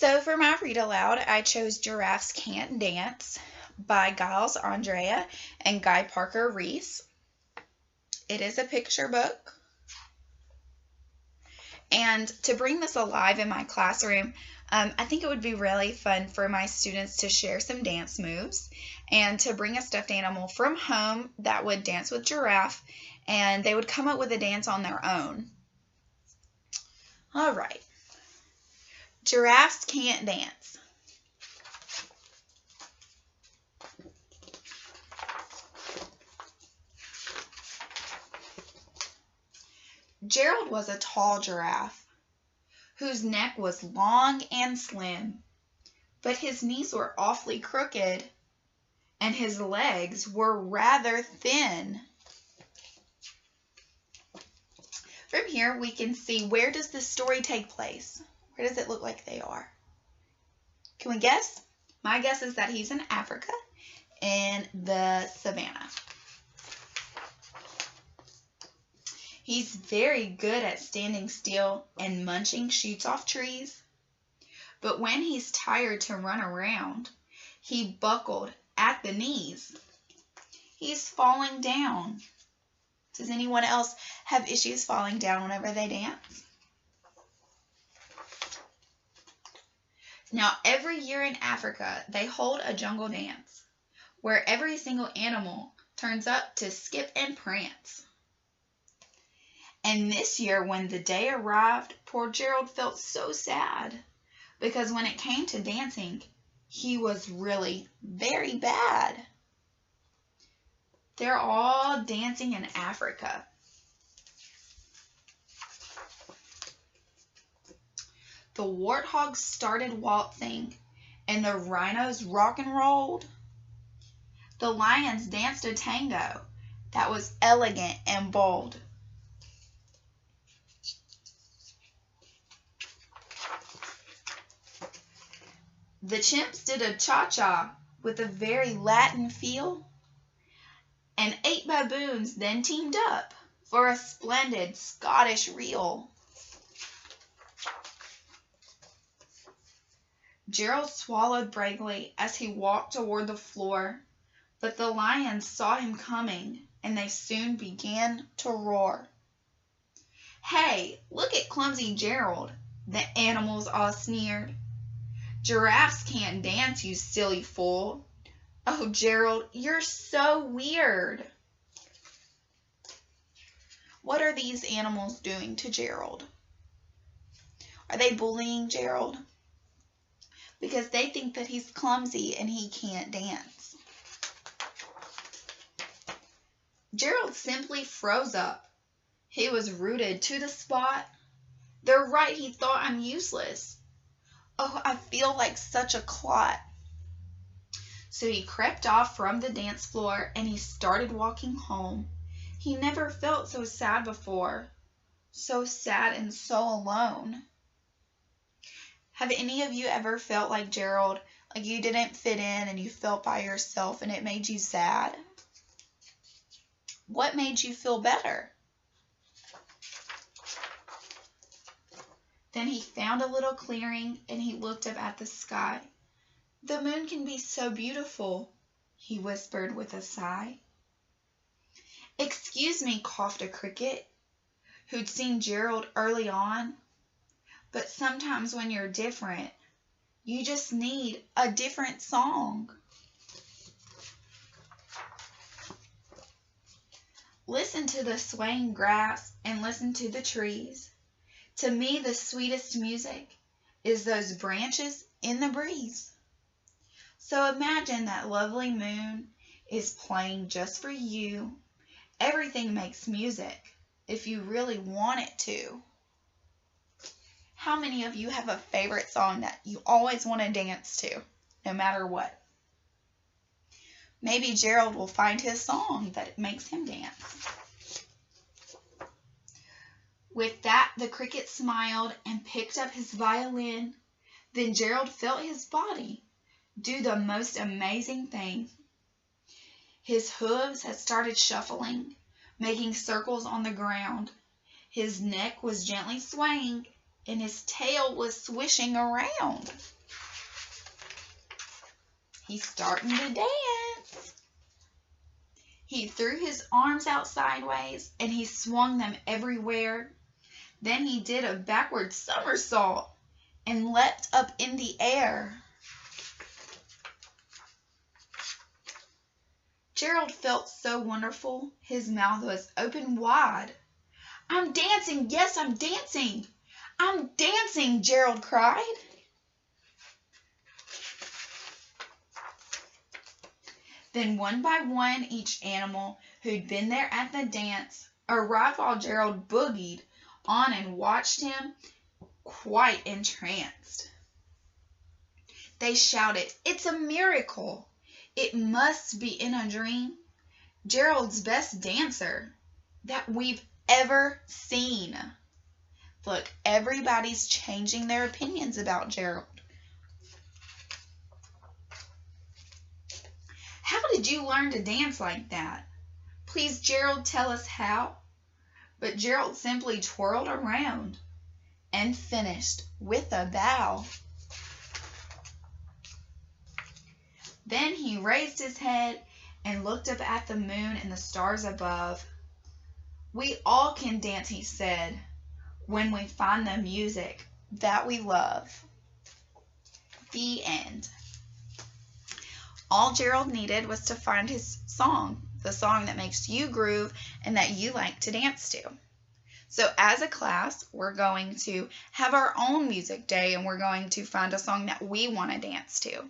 So for my read aloud, I chose Giraffes Can't Dance by Giles Andrea and Guy Parker Reese. It is a picture book. And to bring this alive in my classroom, I think it would be really fun for my students to share some dance moves and to bring a stuffed animal from home that would dance with giraffe, and they would come up with a dance on their own. All right. Giraffes can't dance. Gerald was a tall giraffe whose neck was long and slim, but his knees were awfully crooked and his legs were rather thin. From here we can see, where does this story take place? Where does it look like they are? Can we guess? My guess is that he's in Africa, in the savannah. He's very good at standing still and munching shoots off trees. But when he's tired to run around, he buckled at the knees. He's falling down. Does anyone else have issues falling down whenever they dance? Now, every year in Africa, they hold a jungle dance where every single animal turns up to skip and prance. And this year, when the day arrived, poor Gerald felt so sad because when it came to dancing, he was really very bad. They're all dancing in Africa. The warthogs started waltzing and the rhinos rock and rolled. The lions danced a tango that was elegant and bold. The chimps did a cha-cha with a very Latin feel, and 8 baboons then teamed up for a splendid Scottish reel. Gerald swallowed bravely as he walked toward the floor, but the lions saw him coming, and they soon began to roar. "Hey, look at clumsy Gerald," the animals all sneered. "Giraffes can't dance, you silly fool. Oh, Gerald, you're so weird." What are these animals doing to Gerald? Are they bullying Gerald? Because they think that he's clumsy and he can't dance. Gerald simply froze up. He was rooted to the spot. They're right, he thought, I'm useless. Oh, I feel like such a clot. So he crept off from the dance floor and he started walking home. He never felt so sad before. So sad and so alone. Have any of you ever felt like Gerald, like you didn't fit in and you felt by yourself and it made you sad? What made you feel better? Then he found a little clearing and he looked up at the sky. "The moon can be so beautiful," he whispered with a sigh. "Excuse me," coughed a cricket, who'd seen Gerald early on, "but sometimes when you're different, you just need a different song." Listen to the swaying grass and listen to the trees. To me, the sweetest music is those branches in the breeze. So imagine that lovely moon is playing just for you. Everything makes music if you really want it to. How many of you have a favorite song that you always want to dance to, no matter what? Maybe Gerald will find his song that makes him dance. With that, the cricket smiled and picked up his violin. Then Gerald felt his body do the most amazing thing. His hooves had started shuffling, making circles on the ground. His neck was gently swaying, and his tail was swishing around. He's starting to dance. He threw his arms out sideways and he swung them everywhere. Then he did a backward somersault and leapt up in the air. Gerald felt so wonderful, his mouth was open wide. "I'm dancing, yes, I'm dancing! I'm dancing!" Gerald cried. Then one by one, each animal who'd been there at the dance arrived while Gerald boogied on and watched him quite entranced. They shouted, "It's a miracle! It must be in a dream. Gerald's best dancer that we've ever seen." Look, everybody's changing their opinions about Gerald. How did you learn to dance like that? Please, Gerald, tell us how. But Gerald simply twirled around and finished with a bow. Then he raised his head and looked up at the moon and the stars above. "We all can dance," he said, "when we find the music that we love." The end. All Gerald needed was to find his song, the song that makes you groove and that you like to dance to. So as a class, we're going to have our own music day and we're going to find a song that we want to dance to.